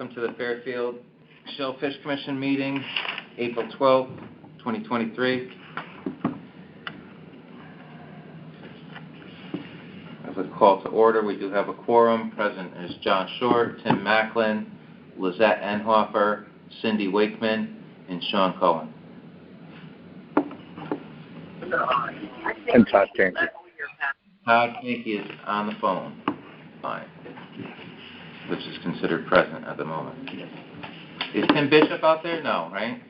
welcome to the Fairfield Shellfish Commission meeting, April 12th, 2023. As a call to order, we do have a quorum. Present is John Short, Tim Macklin, Lizette Enhofer, Cindy Wakeman, and Sean Cohen. And Todd Kinky. Todd Kinky is on the phone. Fine. Which is considered present at the moment. Is Tim Bishop out there? No, right?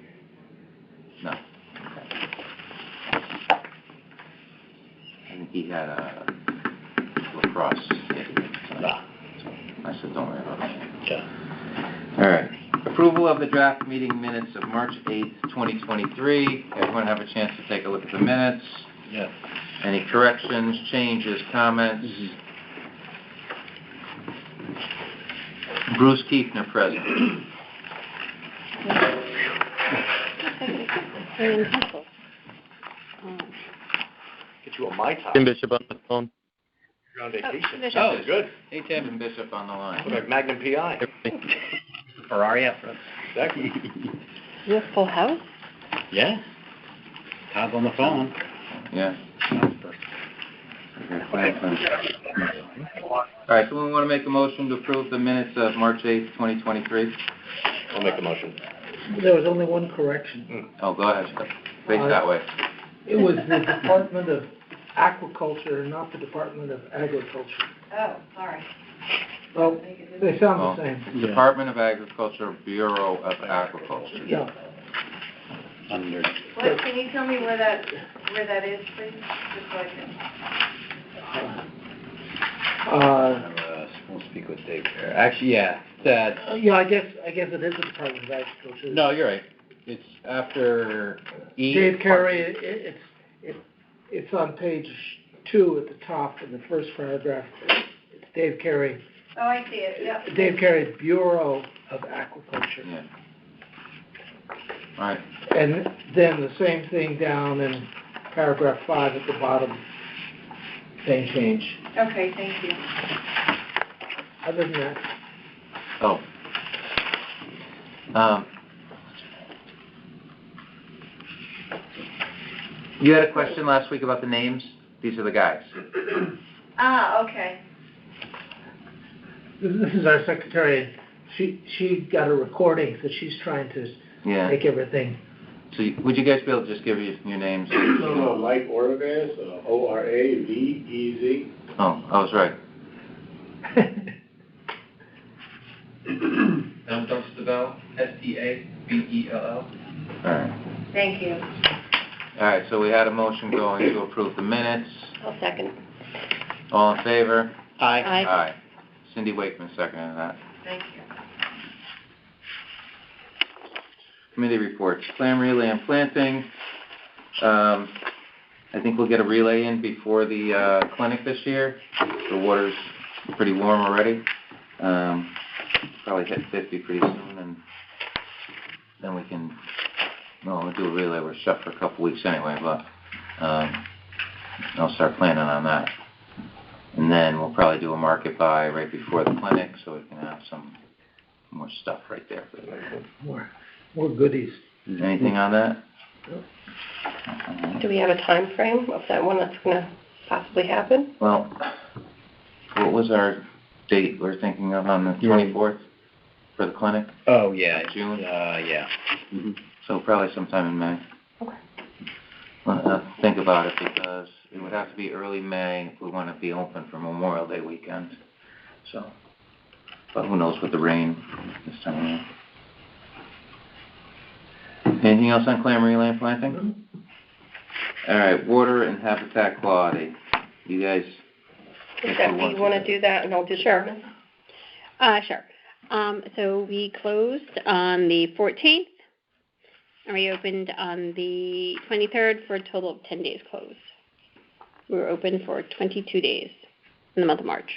No. Okay. I think he had a lacrosse game tonight. I said don't worry about that. Okay. All right. Approval of the draft meeting minutes of March 8th, 2023. Everyone have a chance to take a look at the minutes? Yes. Any corrections, changes, comments? Bruce Kiefner present. Get you a Mai Tai. Tim Bishop on the phone. You're on vacation. Oh, Good. Hey, Tim Bishop on the line. Like Magnum PI. Ferrari up front. Exactly. You have full house? Yeah. Todd's on the phone. Yeah. All right, so we want to make a motion to approve the minutes of March 8th, 2023. I'll make the motion. There was only one correction. Oh, go ahead. Face that way. It was the Department of Aquaculture, not the Department of Agriculture. Oh, sorry. Well, they sound the same. Department of Agriculture, Bureau of Agriculture. Yeah. Under. What, can you tell me where that is, please? Just so I can. We'll speak with Dave here. Actually, yeah. That. Yeah, I guess it is the Department of Agriculture. No, you're right. It's after E. Dave Carey, it's on page 2 at the top in the first paragraph. It's Dave Carey. Oh, I see it, yep. Dave Carey, Bureau of Aquaculture. Yeah. All right. And then the same thing down in paragraph 5 at the bottom. Same change. Okay, thank you. Other than that, Oh. You had a question last week about the names? These are the guys. Okay. this is our secretary. She got a recording, so she's trying to make everything. So would you guys be able to just give your names? No, Mike Oravez, O-R-A-V-E-Z. Oh, I was right. I'm Dunstable, S-T-A-B-E-L-L. All right. Thank you. All right, so we had a motion going to approve the minutes. I'll second. All in favor? Aye. Aye. Cindy Wakeman seconded that. Thank you. Committee reports. Clam relay and planting. I think we'll get a relay in before the clinic this year. The water's pretty warm already. Probably hit 50 pretty soon, and then we can. We'll do a relay. We're shut for a couple weeks anyway, but I'll start planning on that. And then we'll probably do a market buy right before the clinic, so we can have some more stuff right there. More goodies. Anything on that? Do we have a time frame of that one that's going to possibly happen? Well, what was our date we're thinking of on the 24th for the clinic? Oh, yeah. June? Yeah. Mm-hmm. So probably sometime in May. Okay. Think about it, because it would have to be early May if we want to be open for Memorial Day weekend. So, but who knows with the rain this time of year. Anything else on clam relay and planting? All right, water and habitat quality. You guys. Do you want to do that, and I'll do the comments? Sure. So we closed on the 14th, and we opened on the 23rd for a total of 10 days closed. We were open for 22 days in the month of March.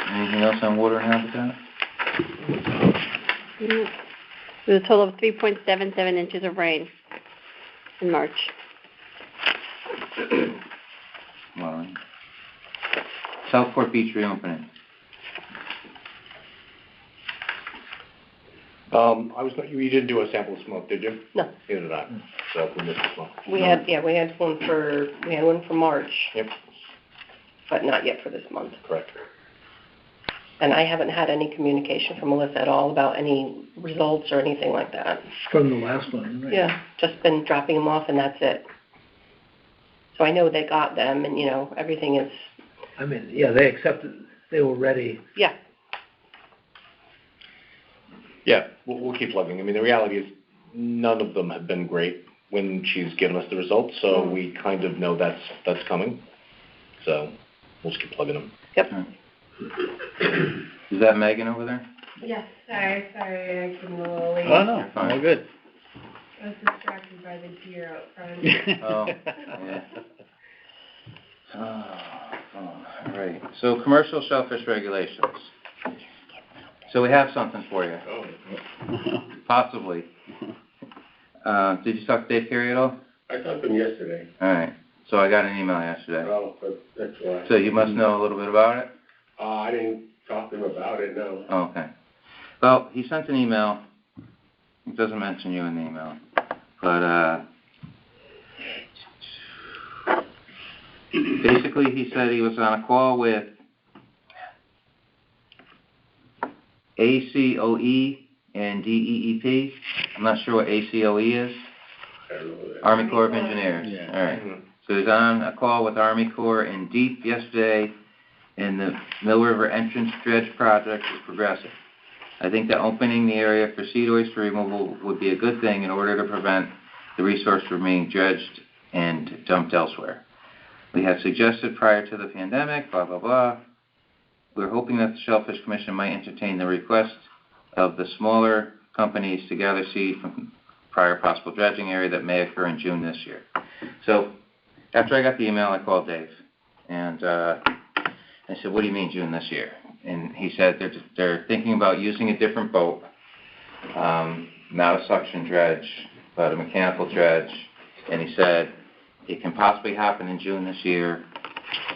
Anything else on water and habitat? It was a total of 3.77 inches of rain in March. Well, Southport Beach reopening. You didn't do a sample of smoke, did you? No. Neither did I, so we missed the smoke. We had one for March. Yep. But not yet for this month. Correct. And I haven't had any communication from Melissa at all about any results or anything like that. From the last one, right? Yeah, just been dropping them off and that's it. So I know they got them and, everything is, I mean, yeah, they accepted, they were ready. yeah. Yeah, we'll keep plugging. I mean, the reality is none of them have been great when she's given us the results, so we kind of know that's coming. So we'll just keep plugging them. Yep. Is that Megan over there? Yes, sorry, I came a little late. Oh, no, all good. I was distracted by the deer out front. Oh, yeah. All right. So commercial shellfish regulations. So we have something for you. Possibly. Did you talk to Dave Carey at all? I talked to him yesterday. All right. So I got an email yesterday. Oh, that's why. So you must know a little bit about it? I didn't talk to him about it, no. Oh, okay. Well, he sent an email. It doesn't mention you in the email. But basically he said he was on a call with ACOE and DEEP. I'm not sure what ACOE is. I don't know that. Army Corps of Engineers. Yeah. All right. So he's on a call with Army Corps and DEEP yesterday, and the Mill River Entrance Dredge project is progressing. I think that opening the area for seed oyster removal would be a good thing in order to prevent the resource from being dredged and dumped elsewhere. We have suggested prior to the pandemic, blah, blah, blah. We're hoping that the Shellfish Commission might entertain the request of the smaller companies to gather seed from prior possible dredging area that may occur in June this year. So after I got the email, I called Dave, and I said, what do you mean June this year? And he said they're thinking about using a different boat, not a suction dredge, but a mechanical dredge. And he said it can possibly happen in June this year,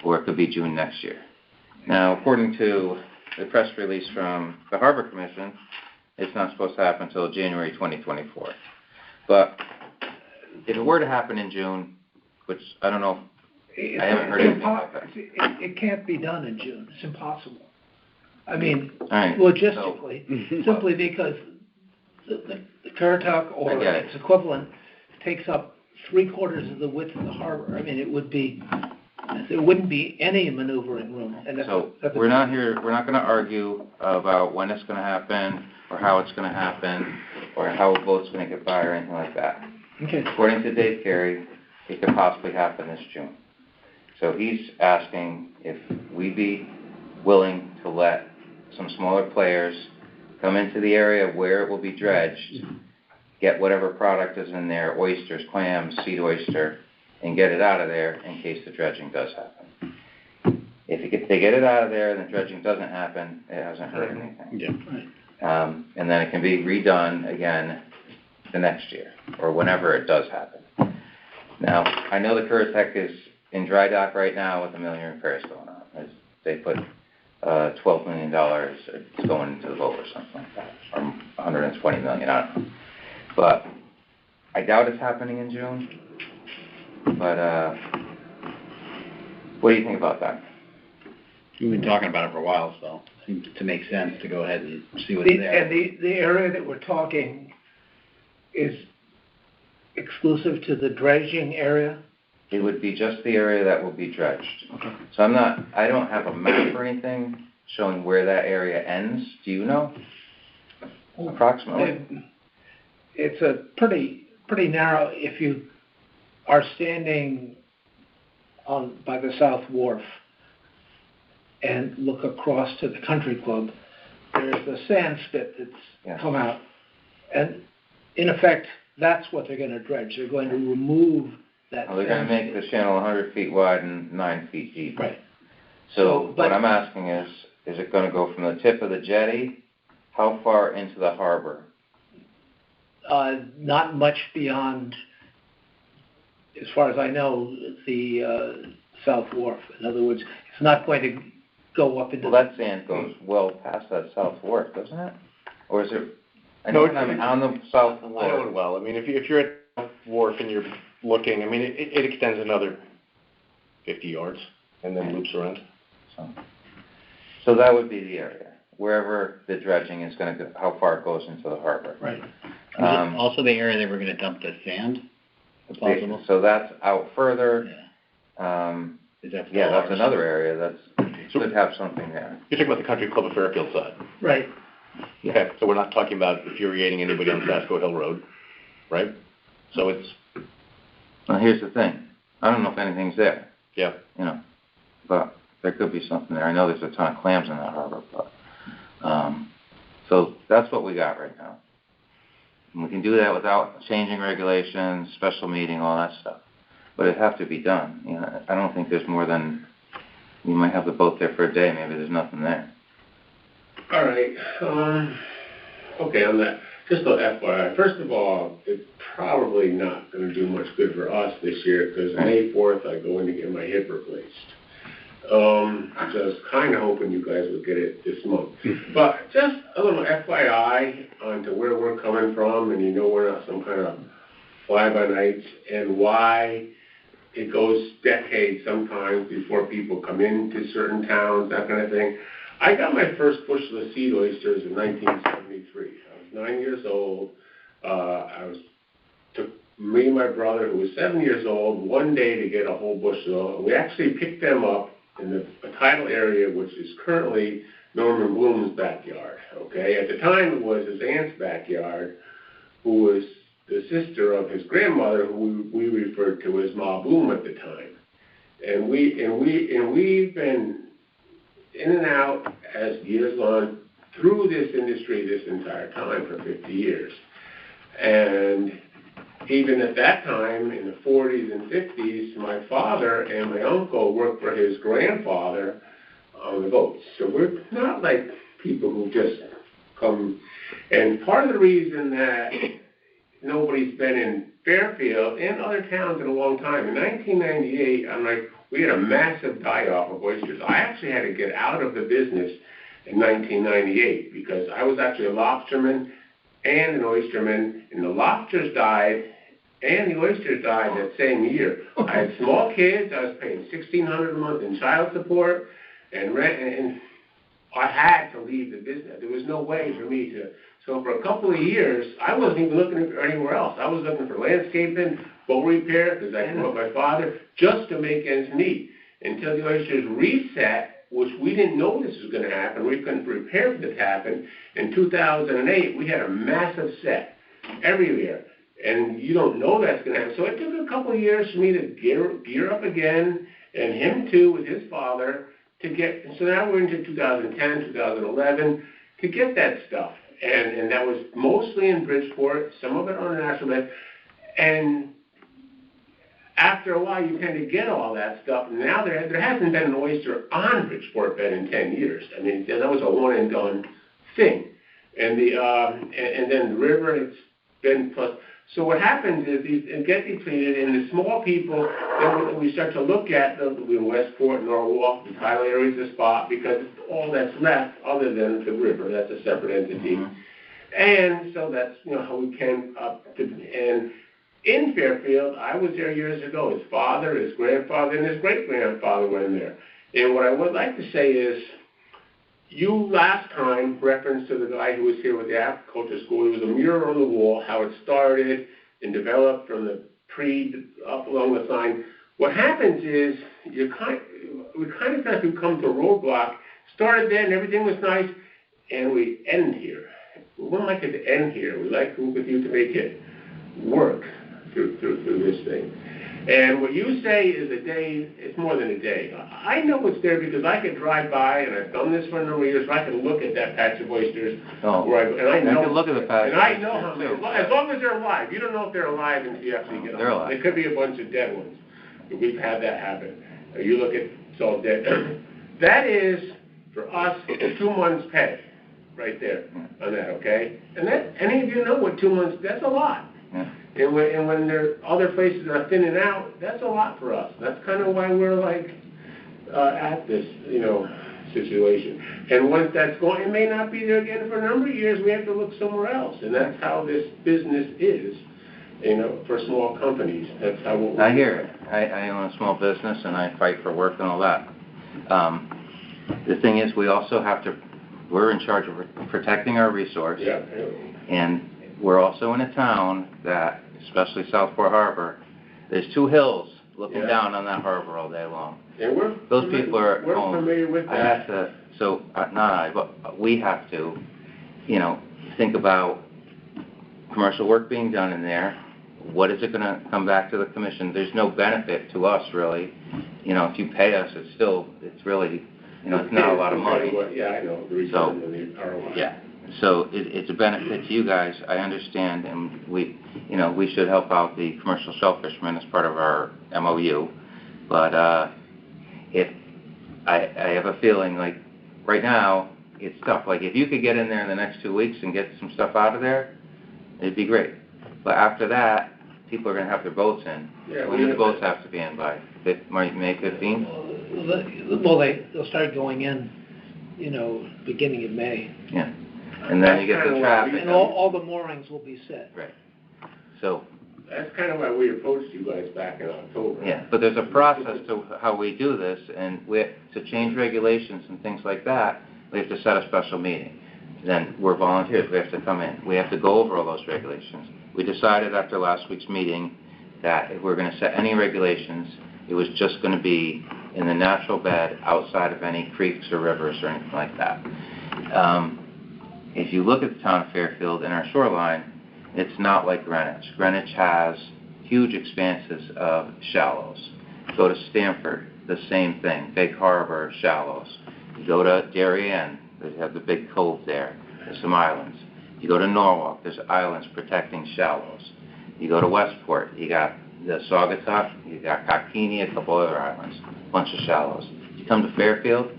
or it could be June next year. Now, according to the press release from the Harbor Commission, it's not supposed to happen until January 2024. But if it were to happen in June, which I don't know, I haven't heard anything about that. It can't be done in June. It's impossible. I mean, All right, logistically, simply because the Currituck or I get it. its equivalent takes up 3/4 of the width of the harbor. I mean, there wouldn't be any maneuvering room. And So we're not going to argue about when it's going to happen or how it's going to happen or how a boat's going to get by or anything like that. Okay. According to Dave Carey, it could possibly happen this June. So he's asking if we'd be willing to let some smaller players come into the area where it will be dredged, get whatever product is in there, oysters, clams, seed oyster, and get it out of there in case the dredging does happen. If they get it out of there and the dredging doesn't happen, it hasn't hurt anything. Yeah. And then it can be redone again the next year or whenever it does happen. Now, I know the Currituck is in dry dock right now with $1 million repairs going on. They put $12 million it's going into the boat or something like that, or $120 million, I don't know. But I doubt it's happening in June. But what do you think about that? We've been talking about it for a while, so it seems to make sense to go ahead and see what's there. And the area that we're talking is exclusive to the dredging area? It would be just the area that will be dredged. Okay. So I don't have a map or anything showing where that area ends. Do you know? Approximately? It's a pretty narrow, if you are standing by the South Wharf and look across to the country club, there's the sand spit that's come out. And in effect, that's what they're going to dredge. They're going to remove that They're going to make the channel 100 feet wide and 9 feet deep. Right. So what I'm asking is it going to go from the tip of the jetty? How far into the harbor? Not much beyond, as far as I know, the South Wharf. In other words, it's not going to go up into... Well, that sand goes well past that South Wharf, doesn't it? Or is it... I know No, I'm on the south I know wharf. it well. I mean, if you're at the wharf and you're looking, I mean, it extends another 50 yards and then loops around. So that would be the area, wherever the dredging is gonna go, how far it goes into the harbor. Right. Is it also the area they were gonna dump the sand, if possible? So that's out further. Yeah. Is that Yeah, that's still ours? another area should have something there. You're talking about the Country Club of Fairfield side. Right. Okay, so we're not talking about infuriating anybody on Casco Hill Road, right? So it's, Well, here's the thing, I don't know if anything's there, yeah. you know, but there could be something there. I know there's a ton of clams in that harbor, but, so that's what we got right now. And we can do that without changing regulations, special meeting, all that stuff. But it'd have to be done, you know, I don't think there's more than, you might have the boat there for a day, maybe there's nothing there. All right, okay, on that, just a FYI, first of all, it's probably not gonna do much good for us this year, because May 4th, I go in to get my hip replaced. So I was kinda hoping you guys would get it this month. But just a little FYI onto where we're coming from, and you know we're not some kind of fly-by-nights, and why it goes decades sometimes before people come into certain towns, that kind of thing. I got my first bushel of seed oysters in 1973. I was 9 years old. Took me and my brother, who was 7 years old, one day to get a whole bushel. We actually picked them up in a tidal area, which is currently Norman Bloom's backyard. Okay, at the time it was his aunt's backyard, who was the sister of his grandmother, who we referred to as Ma Bloom at the time. And we've been in and out as years on through this industry this entire time for 50 years. And even at that time, in the 40s and 50s, my father and my uncle worked for his grandfather on the boats. So we're not like people who just come. And part of the reason that nobody's been in Fairfield and other towns in a long time, in 1998, we had a massive die-off of oysters. I actually had to get out of the business in 1998 because I was actually a lobsterman and an oysterman, and the lobsters died and the oysters died that same year. I had small kids. I was paying $1,600 a month in child support and rent, and I had to leave the business. There was no way for me to. So for a couple of years, I wasn't even looking for anywhere else. I was looking for landscaping, boat repair, because I grew up with my father, just to make ends meet. Until the oysters reset, which we didn't know this was going to happen. We couldn't prepare for this to happen. In 2008, we had a massive set everywhere. And you don't know that's going to happen. So it took a couple of years for me to gear up again, and him too with his father, to get. So now we're into 2010, 2011, to get that stuff. And that was mostly in Bridgeport, some of it on the National Bed. And after a while, you tend to get all that stuff. Now there hasn't been an oyster on Bridgeport Bed in 10 years. I mean, that was a one-and-done thing. And and then the river, it's been plus. So what happens is these get depleted, and the small people, then we start to look at in Westport, Norwalk, the tidal area is a spot, because it's all that's left other than the river. That's a separate entity. Mm-hmm. And so that's how we came up to. And in Fairfield, I was there years ago. His father, his grandfather, and his great-grandfather were in there. And what I would like to say is, you last time referenced to the guy who was here with the agriculture school. There was a mural on the wall, how it started and developed from the up along the sign. What happens is we kind of come to a roadblock. Started then, everything was nice, and we end here. We wouldn't like it to end here. We like to work with you to make it work through this thing. And what you say is a day, it's more than a day. I know it's there because I could drive by, and I've done this for a number of years, where I can look at that patch of oysters. Where I know. You can look at the patch. And I know how many, as long as they're alive. You don't know if they're alive until you actually get them. They're alive. There could be a bunch of dead ones. We've had that happen. You look at, it's all dead. That is, for us, 2 months' pay, right there, on that, okay? And that, any of you know what 2 months, that's a lot. Yeah. And when there are other places that are thinning out, that's a lot for us. That's kind of why we're like at this, situation. And once that's gone, it may not be there again for a number of years, we have to look somewhere else. And that's how this business is, for small companies. That's how it works. I hear it. I own a small business and I fight for work and all that. The thing is, we also have to, we're in charge of protecting our resource. Yeah. And we're also in a town that, especially Southport Harbor, there's two hills looking down on that harbor all day long. And Those people are we're home. familiar with that. I have to, so, not I, but we have to, think about commercial work being done in there. What is it gonna come back to the commission? There's no benefit to us, really. If you pay us, it's really, it's not a lot of money. Yeah, I know, the return of the ROI. Yeah, so it's a benefit to you guys, I understand, and we should help out the commercial shellfishermen as part of our MOU, but I have a feeling, like, right now, it's tough. Like, if you could get in there in the next 2 weeks and get some stuff out of there, it'd be great. But after that, people are gonna have their boats in. Yeah, When do the boats have to be in by? May 15th? Well, they'll start going in, beginning of May. Yeah, and then you get the traffic. And all the moorings will be set. Right. So, That's kind of why we approached you guys back in October. yeah, but there's a process to how we do this, and to change regulations and things like that, we have to set a special meeting. Then we're volunteers, we have to come in. We have to go over all those regulations. We decided after last week's meeting that if we're gonna set any regulations, it was just gonna be in the natural bed outside of any creeks or rivers or anything like that. If you look at the town of Fairfield and our shoreline, it's not like Greenwich. Greenwich has huge expanses of shallows. Go to Stamford, the same thing, big harbor, shallows. You go to Darien, they have the big cove there, there's some islands. You go to Norwalk, there's islands protecting shallows. You go to Westport, you got the Saugatuck, you got Cockini, a couple other islands, a bunch of shallows. You come to Fairfield,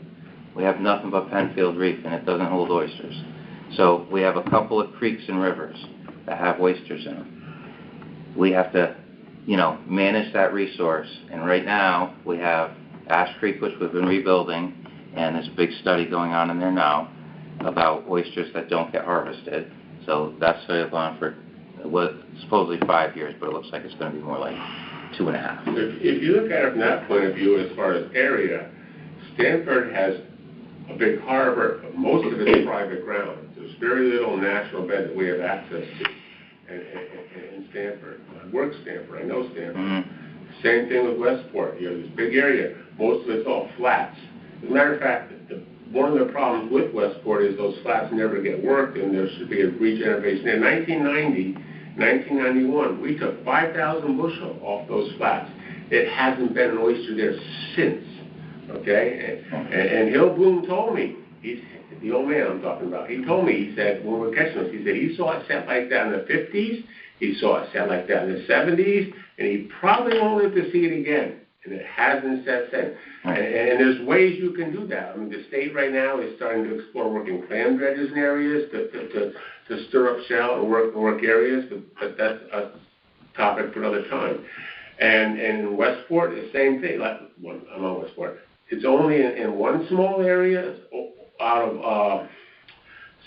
we have nothing but Penfield Reef, and it doesn't hold oysters. So we have a couple of creeks and rivers that have oysters in them. We have to, manage that resource. And right now, we have Ash Creek, which we've been rebuilding, and there's a big study going on in there now about oysters that don't get harvested. So that's on for supposedly 5 years, but it looks like it's going to be more like 2.5. If you look at it from that point of view, as far as area, Stanford has a big harbor, but most of it is private ground. There's very little natural bed that we have access to in Stanford. I work Stanford, I know Stanford. Mm-hmm. Same thing with Westport. You have this big area. Most of it's all flats. As a matter of fact, one of the problems with Westport is those flats never get worked, and there should be a regeneration. In 1991, we took 5,000 bushel off those flats. It hasn't been an oyster there since. Okay? And Hill Bloom told me, he's the old man I'm talking about, he told me, he said, when we were catching us, he said he saw it set like that in the 50s, he saw it set like that in the 70s, and he probably won't live to see it again. And it hasn't set since. And there's ways you can do that. I mean, the state right now is starting to explore working clam dredges in areas to stir up shell and work areas, but that's a topic for another time. And in Westport, the same thing. I'm on Westport. It's only in one small area out of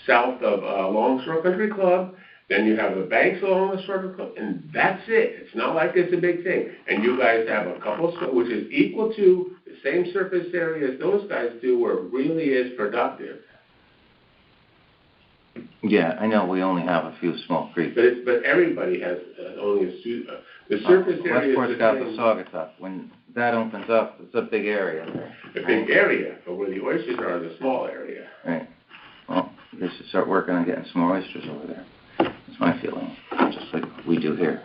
south of Longshore Country Club. Then you have the banks along the shore, and that's it. It's not like it's a big thing. And you guys have a couple, which is equal to the same surface area as those guys do, where it really is productive. Yeah, I know we only have a few small creeks. But everybody has only the surface area. Westport's got the Saugatuck. When that opens up, it's a big area there. A big area, but where the oysters are, the small area. Right. Well, they should start working on getting some more oysters over there. That's my feeling, just like we do here.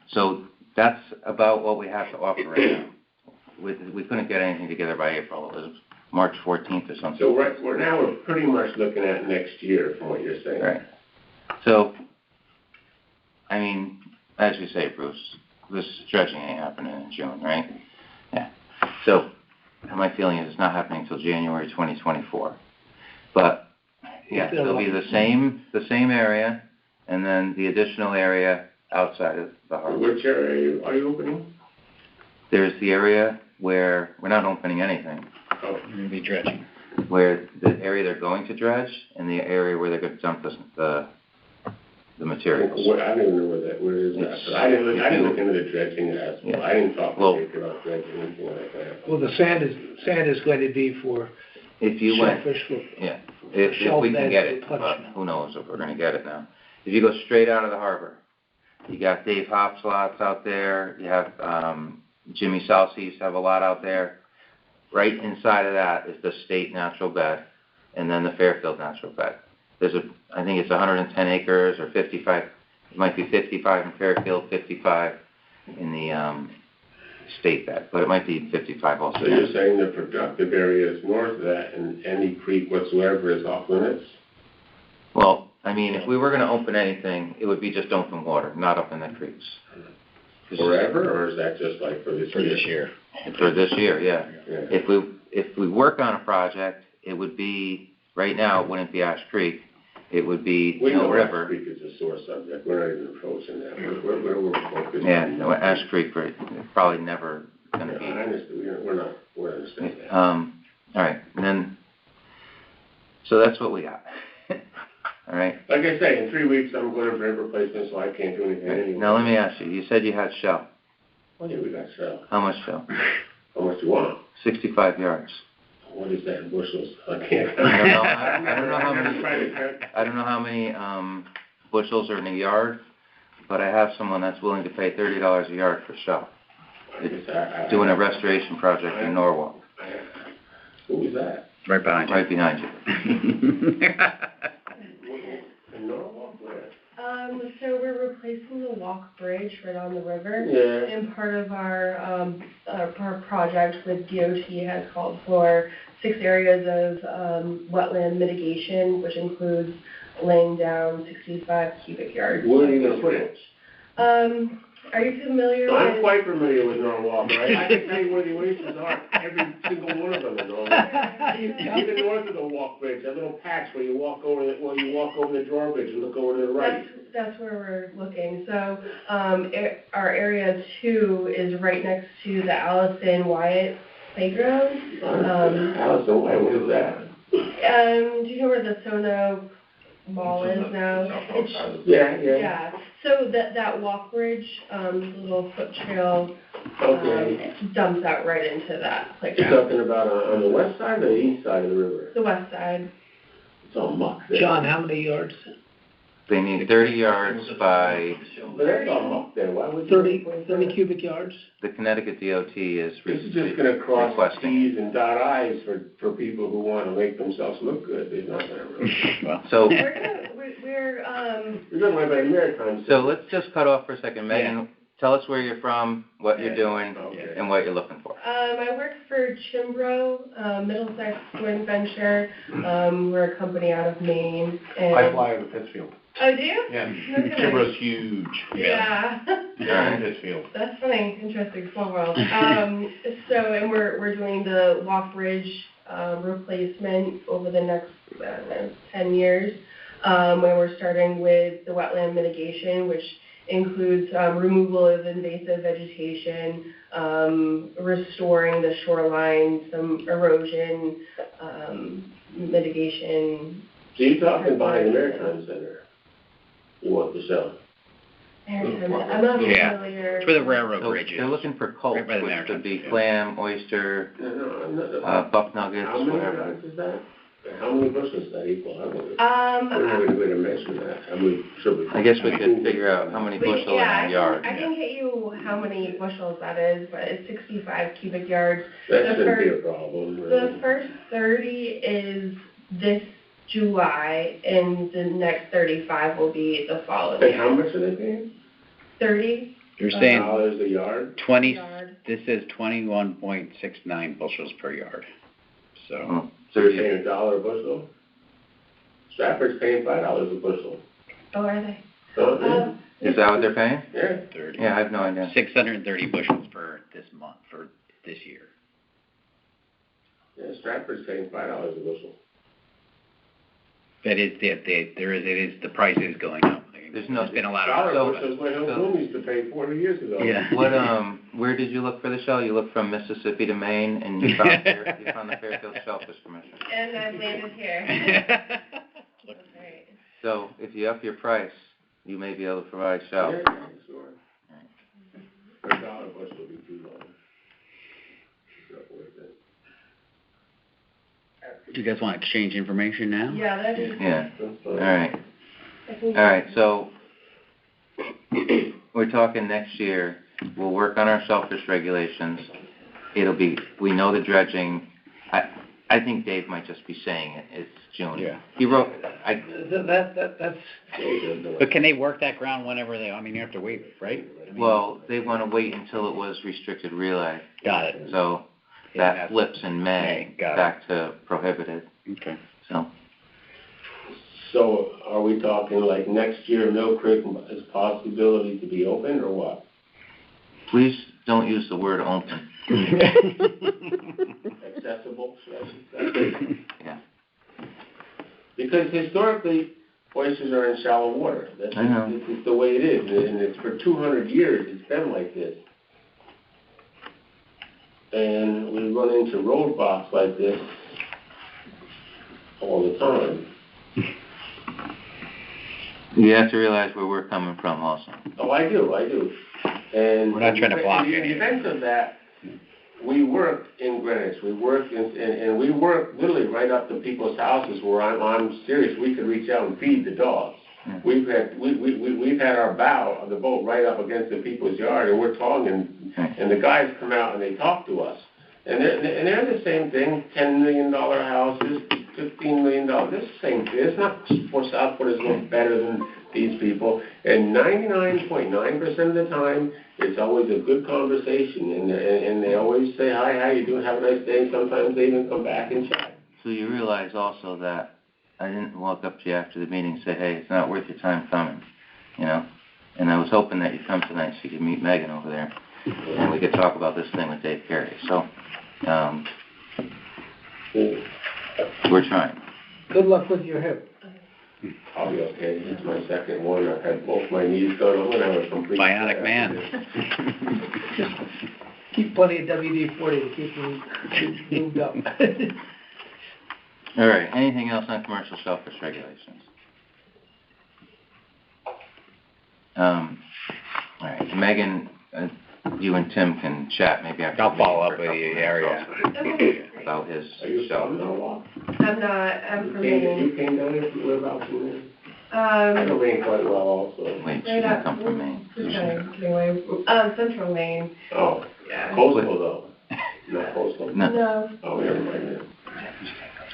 So that's about what we have to offer right now. We couldn't get anything together by April. It was March 14th or something. So we're pretty much looking at next year from what you're saying. Right. So, I mean, as you say, Bruce, this dredging ain't happening in June, right? Yeah. So my feeling is it's not happening until January 2024. But yeah, it'll be the same area, and then the additional area outside of the harbor. Which area are you opening? There's the area where we're not opening anything. Oh, We're gonna be dredging. where the area they're going to dredge and the area where they're gonna dump the materials. I don't even know where is that? It's- I didn't look into the dredging as well. Yeah. I didn't talk Well- to Jake about dredging or anything like that. Well, the sand is going to be for If you went, shellfish. yeah, if Shell we can bed get it, but replenishment. who knows if we're gonna get it now. If you go straight out of the harbor, you got Dave Hop's lots out there, you have, Jimmy Salsi's have a lot out there. Right inside of that is the state natural bed, and then the Fairfield natural bed. I think it's 110 acres or 55, it might be 55 in Fairfield, 55 in the, state bed, but it might be 55 also. So you're saying the productive area is north of that and any creek whatsoever is off limits? Well, I mean, if we were gonna open anything, it would be just open water, not up in the creeks. Forever, or is that just like for this year? For this year. For this year, yeah. Yeah. If we work on a project, it would be, right now, it wouldn't be Ash Creek, it would be We Mill know River. Ash Creek is a sore subject, we're not even approaching that, we're focused. Yeah, on- no, Ash Creek, right, probably never Yeah, gonna I be. understand, we understand that. All right, and then, so that's what we got. All right, Like I say, in 3 weeks, I'm going for hip replacement, so I can't do anything anyway. now let me ask you said you had shell, Oh, yeah, we got shell. how much shell? How much do you want? 65 yards. What is that in bushels? I can't. I don't know. I don't know how many- I don't know how many, bushels are in a yard, but I have someone that's willing to pay $30 a yard for shell. Doing a restoration project in Norwalk, Who is that? Right behind you. right behind you. In Norwalk, where? So we're replacing the walk bridge right on the river. Yeah. And part of our project with DOT has called for 6 areas of wetland mitigation, which includes laying down 65 cubic yards. Where are you gonna put it? Are you familiar I'm with? quite familiar with Norwalk, right? I can tell you where the oases are, every single one of them in Norwalk. Even north of the walk bridge, that little patch where you walk over the drawbridge and look over to the right. That's where we're looking. So, our area 2 is right next to the Allison Wyatt Playground. Allison, what is that? Do you know where the Sono Mall is now? Yeah. So that walk bridge, little foot trail, Okay. dumps out right into that You're playground. talking about on the west side or the east side of the river? The west side. It's all muck there. John, how many yards? They need 30 yards by, But that's all muck there, why would you? 30 cubic yards? the Connecticut DOT is This is just gonna cross requesting. T's and dot I's for people who wanna make themselves look good, they're not gonna really. Well, So, We're You're talking about the Maritime. so let's just cut off for a second. Megan, tell us where you're from, what you're doing, Okay. and what you're looking for. I work for Chimbro, Middlesex Joint Venture. We're a company out of Maine. And I fly over Pittsfield. Oh, do you? Yeah. Okay. Kimbrough's huge. Yeah. Yeah, in Pittsfield. That's funny, interesting, small world. And we're doing the walk bridge, replacement over the next, 10 years. Where we're starting with the wetland mitigation, which includes, removal of invasive vegetation, restoring the shoreline, some erosion, mitigation. So you're talking behind the Maritime Center? You want the shell? I'm not Yeah. familiar. it's where the railroad So bridge is. they're looking for culp, Right by the which Maritime, could be yeah. clam, oyster, buck nuggets, How many whatever. yards is that? How many bushels does that equal? I don't know. Um, Way to measure that. I guess we could figure out how many bushel in yeah, a yard. I can get you how many bushels that is, but it's 65 cubic yards. That The shouldn't be a first- problem, The really. first 30 is this July, and the next 35 will be the following And how year. much are they paying? 30 You're saying $30 a yard? 20, yard. this is 21.69 bushels per yard. So, Oh, So you're 30. paying $1 a bushel? Stratford's paying $5 a bushel. Oh, are they? So, Is that what they're paying? yeah. 30. Yeah, I have no idea. 630 bushels for this month, for this year. Yeah, Stratford's paying $5 a bushel. That is, it is, the price is going up. There's no. There's been a lot of. Dollar Bush is what Hill Bloom used to pay 40 years ago. Yeah. What, where did you look for the shell? You looked from Mississippi to Maine, and you found, you found the Fairfield Shellfish Commission. And I've landed here. That's right. So if you up your price, you may be able to provide shell. Yeah, sure. Or Dollar Bush will be too low. It's not worth it. Do you guys want to exchange information now? Yeah, that is. Yeah, That's all fine. right. All right, so we're talking next year, we'll work on our shellfish regulations. It'll be, we know the dredging, I think Dave might just be saying it, it's June. Yeah. He wrote, That's, But can they work that ground whenever they, I mean, you have to wait, right? I mean, well, they want to wait until it was restricted relay. Got it. So Yeah, that flips in May, Got it. back to prohibited, Okay. so. So are we talking like next year Mill Creek is a possibility to be open or what? Please don't use the word open. Accessible, that's it. Yeah. Because historically, oysters are in shallow water. That's I know. It's the way it is, and it's for 200 years it's been like this. And we run into roadblocks like this all the time. You have to realize where we're coming from also. Oh, I do. And We're not trying to block in any. defense of that, we work in Greenwich. We work and we work literally right up to people's houses where I'm serious. We could reach out and feed the dogs. Yeah. We've had our bow of the boat right up against the people's yard, and we're talking, and the guys come out and they talk to us. And they're the same thing. $10 million houses, $15 million. It's the same thing. It's not for Southport is no better than these people. And 99.9% of the time, it's always a good conversation, and they always say hi, how you doing, have a nice day. And sometimes they even come back and chat. So you realize also that I didn't walk up to you after the meeting and say, hey, it's not worth your time coming, you know? And I was hoping that you'd come tonight so you could meet Megan over there, and we could talk about this thing with Dave Carey. So, we're trying. good luck with your hip. I'll be okay. It's my second one. I've had both my knees done. I'm gonna have a complete Bionic man. Just keep plenty of WD-40 to keep you moved up. All right, anything else on commercial shellfish regulations? All right, Megan, you and Tim can chat maybe after. I'll the meeting follow up for a with couple you, minutes Harry. also about his Are you shell. from Norwalk? I'm not, I'm from You Maine. came down here from whereabouts in there? I know Maine quite well also. Wait, she Right didn't up, come from Maine. anyway, central Maine, Oh, yeah. coastal though. Not coastal? No, No, Oh, never mind then.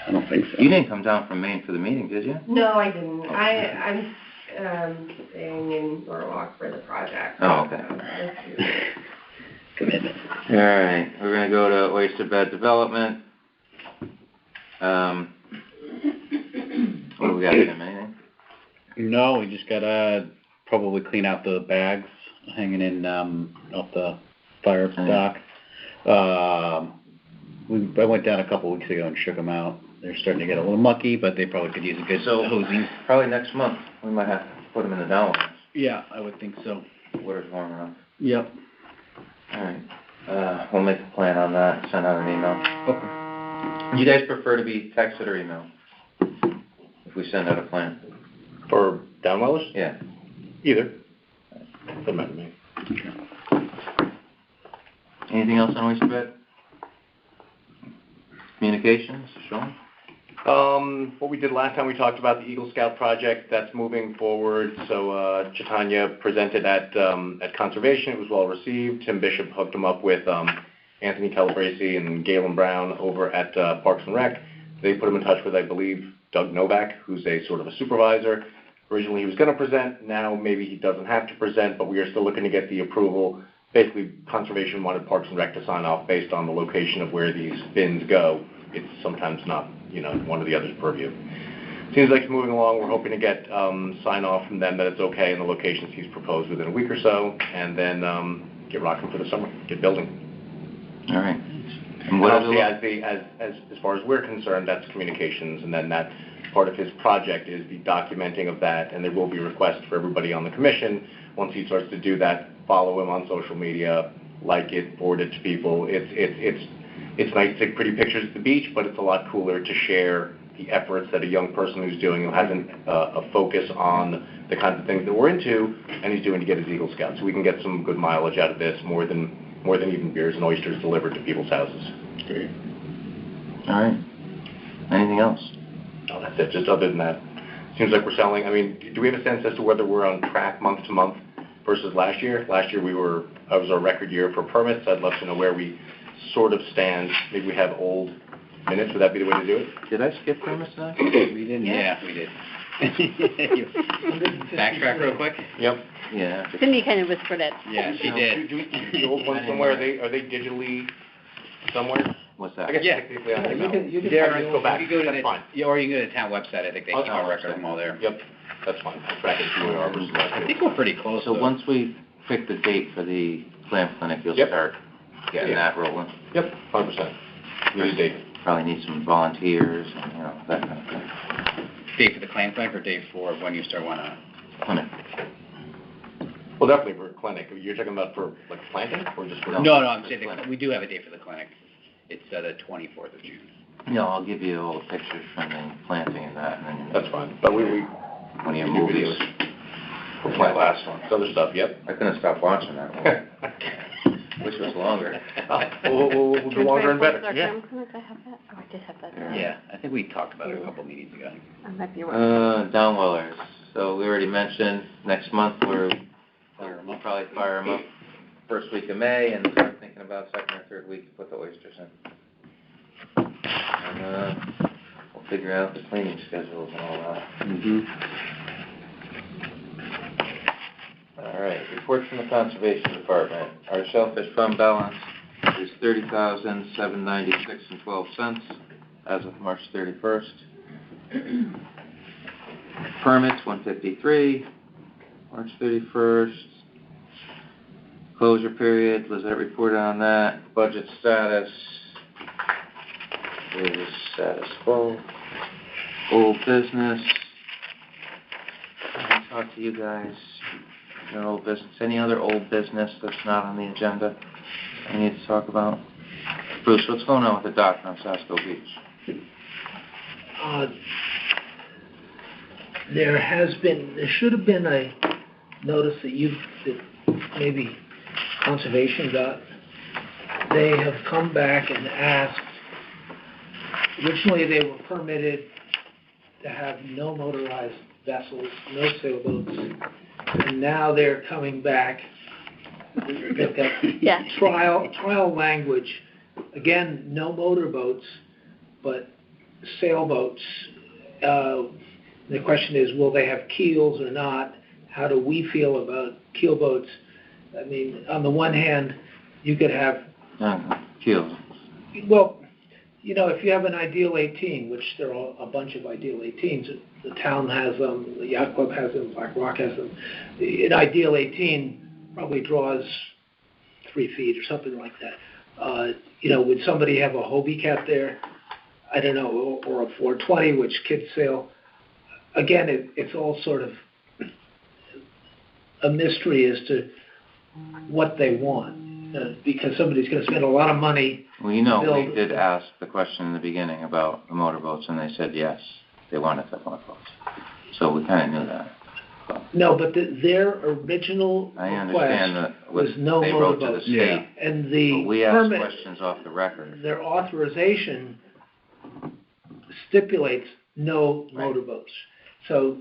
I don't think so. you didn't come down from Maine for the meeting, did you? no, I didn't. I'm staying in Norwalk for the project. Oh, okay. Commitment. All right, we're gonna go to oyster bed development. What do we got, Tim, anything? No, we just gotta probably clean out the bags hanging in, off the fire dock. I went down a couple weeks ago and shook them out. They're starting to get a little mucky, but they probably could use a good hosing. Probably next month, we might have to put them in the downlands. Yeah, I would think so. Water's warm enough. Yep. All right, we'll make a plan on that, send out an email. Okay. You guys prefer to be texted or email? If we send out a plan? For downwellers? Yeah. Either. Doesn't matter to me. Anything else on oyster bed? Communications, Sean? What we did last time, we talked about the Eagle Scout project. That's moving forward. So Chaitanya presented at Conservation. It was well received. Tim Bishop hooked him up with Anthony Calabresi and Galen Brown over at Parks and Rec. They put him in touch with, I believe, Doug Novak, who's a sort of a supervisor. Originally, he was going to present. Now maybe he doesn't have to present, but we are still looking to get the approval. Basically, Conservation wanted Parks and Rec to sign off based on the location of where these bins go. It's sometimes not, one or the other's purview. Seems like it's moving along. We're hoping to get sign off from them that it's okay in the locations he's proposed within a week or so, and then get rocking for the summer, get building. All right. And what obviously, as far as we're concerned, that's communications, and then that part of his project is the documenting of that, and there will be requests for everybody on the commission. Once he starts to do that, follow him on social media, like it, forward it to people. It's nice to take pretty pictures at the beach, but it's a lot cooler to share the efforts that a young person who's doing, who hasn't a focus on the kinds of things that we're into, and he's doing to get his Eagle Scout. So we can get some good mileage out of this, more than even beers and oysters delivered to people's houses. Great. All right. Anything else? No, that's it. Just other than that, seems like we're selling. I mean, do we have a sense as to whether we're on track month to month versus last year? Last year that was our record year for permits. I'd love to know where we sort of stand. Maybe we have old minutes. Would that be the way to do it? Did I skip permits now? We didn't? Yeah, we did. Backtrack real quick? Yep. Yeah. Cindy kind of whispered it. Yeah, she did. Do the old ones somewhere? Are they digitally somewhere? What's that? I guess Yeah. technically I don't You know. can They're, I can go back. you can go to That's fine. yeah, or you can go to the town website. I think they keep Oh, a record of them all there. Yep, that's fine. I'll track it through our versus last I year. think we're pretty close. So though. once we pick the date for the clam clinic, you'll Yep. start getting Yeah. that rolling. Yep, 100%. New date. Probably need some volunteers and, you know, that kind of thing. Date for the clam clinic or date for when you start one? Clinic. Well, definitely for a clinic. You're talking about for like planting or just for? No, I'm for saying the clinic. we do have a date for the clinic. It's the 24th of June. No, I'll give you all the pictures from the planting and that, and then That's fine. But we one of your do movies. videos. For plant last one. Other stuff, yep. I couldn't stop watching that one, which was longer. We'll go longer and better. Yeah. Yeah. I have that? Oh, I did have that. there. Yeah, I think we talked about it a couple meetings ago. I might be Downwellers. So we already mentioned next month we'll probably fire them up first week of May and start thinking about second or third week to put the oysters in. And we'll figure out the cleaning schedules and all that. Mm-hmm. All right, report from the Conservation Department. Our shellfish fund balance is $30,796.12 as of March 31st. Permits, 153, March 31st. Closure period, Lizette reported on that. Budget status is status quo. Old business. I'll talk to you guys. Your old business. Any other old business that's not on the agenda I need to talk about? Bruce, what's going on with the dock on Sasko Beach? There should have been a notice that maybe Conservation got. They have come back and asked, originally they were permitted to have no motorized vessels, no sailboats, and now they're coming back. They've got Yeah. trial language, again, no motorboats, but sailboats. The question is, will they have keels or not? How do we feel about keelboats? I mean, on the one hand, you could have, Keels. well, you know, if you have an Ideal 18, which there are a bunch of Ideal 18s, the town has them, the Yacht Club has them, Black Rock has them. An Ideal 18 probably draws 3 feet or something like that. You know, would somebody have a Hobie Cat there? I don't know, or a 420, which kids sail. Again, it's all sort of a mystery as to what they want, because somebody's going to spend a lot of money. Well, you know, we Build- did ask the question in the beginning about the motorboats, and they said yes, they wanted the motorboats. So we kind of knew that. So, No, but their original I understand request that was no they wrote to the motorboats. state, Yeah. And the but we asked permit, questions off the record. their authorization stipulates no Right. motorboats. So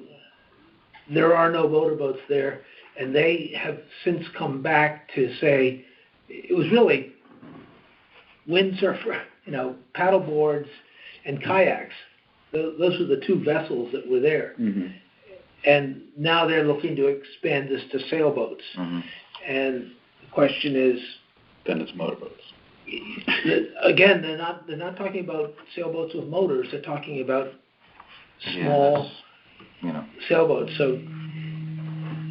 there are no motorboats there, and they have since come back to say it was really windsurf, you know, paddle boards and kayaks. Those were the 2 vessels that were there. Mm-hmm. And now they're looking to expand this to sailboats. Mhm. And the question is, Then it's motorboats. again, they're not talking about sailboats with motors. They're talking about Yeah, small that's, you know, sailboats. So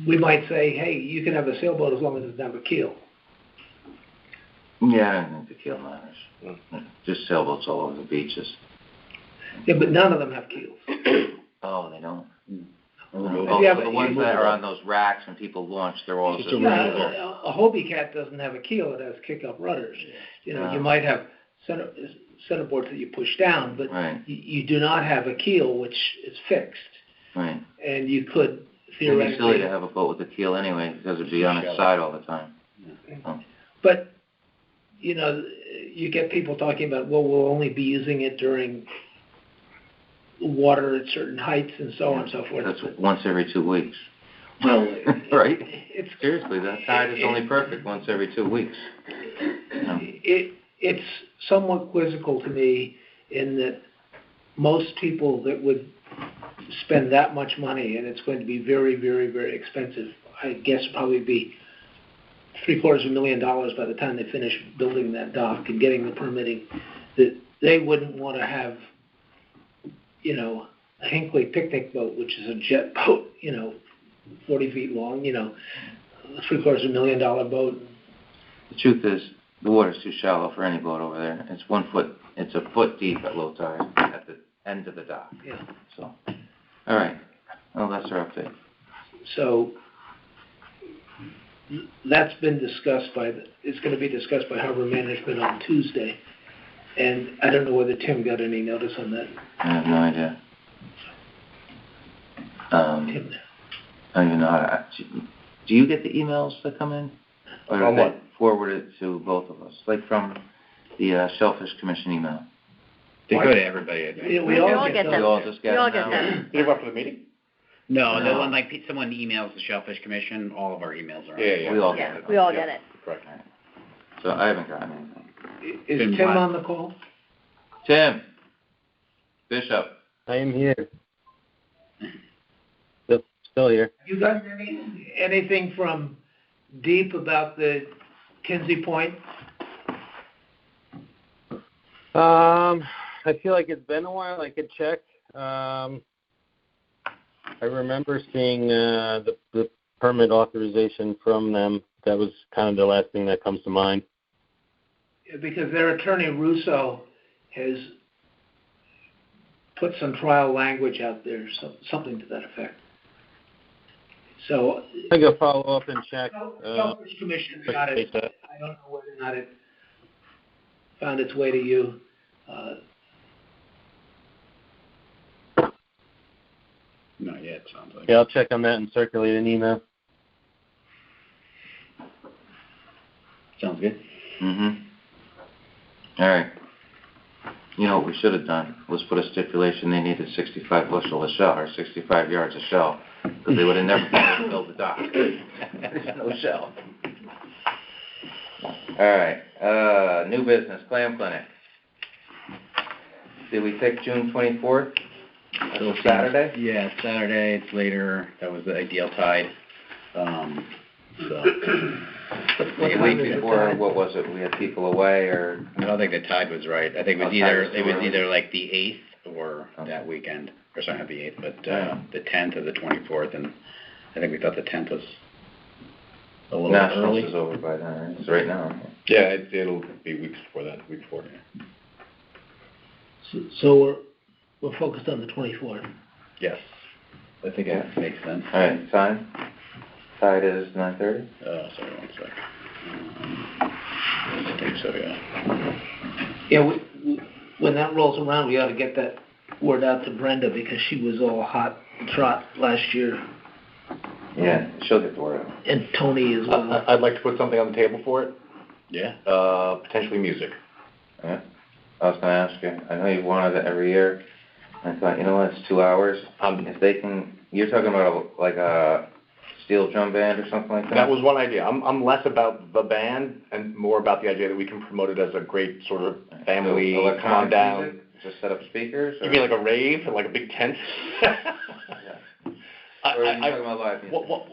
we might say, hey, you can have a sailboat as long as it doesn't have a keel. yeah, I don't think the keel matters. Just sailboats all over the beaches. Yeah, but none of them have keels. Oh, they don't? Oh, Yeah, so the but ones you- that are on those racks when people launch, they're all Just just a removable. removable. A Hobie Cat doesn't have a keel, it has kick-up rudders. You know, you Oh. might have centerboards that you push down, but Right, you do not have a keel which is fixed. right. And you could It'd be theoretically. silly to have a boat with a keel anyway, because it'd be on its side all the time. But, you know, you get people talking about, well, we'll only be using it during water at certain heights and so on and so forth. That's once every 2 weeks. Well, Right? it's, Seriously, that tide is only perfect once every 2 weeks. No. it's somewhat quizzical to me in that most people that would spend that much money, and it's going to be very, very, very expensive, I guess probably be $750,000 by the time they finish building that dock and getting the permitting, that they wouldn't want to have, you know, a Hinckley picnic boat, which is a jet boat, you know, 40 feet long, you know, a $750,000 boat. The truth is, the water's too shallow for any boat over there. It's 1 foot, it's a foot deep at low tide at the end of the dock. Yeah. So, all right. Well, that's our update. So that's been discussed it's going to be discussed by Harbor Management on Tuesday. And I don't know whether Tim got any notice on that. I have no idea. Tim, I don't even know how to, do you get the emails that come in? Or On do what? they forward it to both of us? Like from the Shellfish Commission email? They go to everybody, I think. Yeah, We all get We them. all just get We all them get now? them. Did you go for the meeting? No, No. the one, like, someone emails the Shellfish Commission, all of our emails are on. Yeah. We all get Yeah, it. we all Yeah. get it. Correct. So I haven't gotten anything. is Been Tim what? on the call? Tim, Bishop, I am here. Still here. You got anything from Deep about the Kinsey Point? I feel like it's been a while. I could check. I remember seeing the permit authorization from them. That was kind of the last thing that comes to mind. Because their attorney Russo has put some trial language out there, something to that effect. So, I can follow up and check. Shellfish Commission got it. take that. I don't know whether or not it found its way to you. Not yet, sounds like. Yeah, I'll check on that and circulate an email. Sounds good. All right. You know what we should have done was put a stipulation they needed 65 bushel of shell, or 65 yards of shell, because they would have never been able to build the dock. There's no shell. All right, new business, clam clinic. Did we pick June 24th? That's a Saturday? Yeah, it's Saturday, it's later, that was the ideal tide. So, The week before, what was it, we had people away, or? I don't think the tide was right. I think it was Oh, tide was too it was early. either like the 8th or Okay. that weekend, or sorry, not the 8th, but Yeah. the 10th or the 24th, and I think we thought the 10th was a little Nationals early. is over by then, right? It's right now. Yeah, it'll be weeks before that, week before. So we're focused on the 24th. Yes, I think it makes sense. All right, time? Tide is 9:30? Sorry, one sec. I think so, yeah. Yeah, when that rolls around, we ought to get that word out to Brenda, because she was all hot trot last year, Yeah, she'll get the word out. and Tony as well. I'd like to put something on the table for it, Yeah? potentially music. Yeah. I was gonna ask you, I know you've wanted it every year. I thought, you know what, it's 2 hours. If they can, you're talking about like a steel drum band or something like that? That was one idea. I'm less about the band and more about the idea that we can promote it as a great sort of family, So, come on electronic down. music? Just set up speakers? You mean like a rave, like a big tent? Yeah. Or are you talking about live music? What,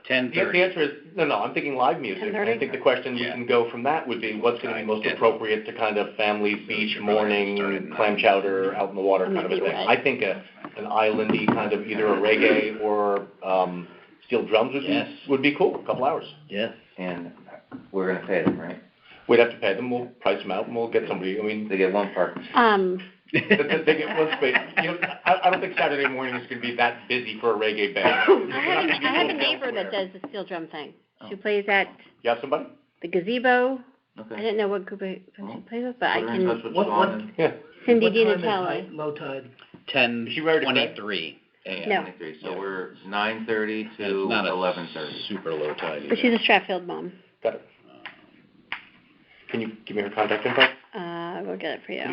10:30. the answer is, no, I'm thinking live music. 10:30? I think the question we can go from that would be, what's going to be most appropriate to kind of family, beach, morning, clam chowder, out in the water kind of a thing. I think an islandy kind of either a reggae or steel drums would be cool, a couple hours. Yes. And we're gonna pay them, right? We'd have to pay them, we'll price them out, and we'll get somebody, I mean, They get one park. They get one space. You know, I don't think Saturday morning is going to be that busy for a reggae band. I have a neighbor that does the steel drum thing. She plays at You have somebody? the gazebo. I Okay. didn't know what group she plays with, but I Put her in touch can, with Sean and- Yeah. Cindy What time is Dinatelli. high- low tide? 10:23 a.m. 23, so we're 9:30 It's to not a 11:30. super low tide. But she's a Stratfield mom. Got it. Can you give me her contact info? I will get it for you.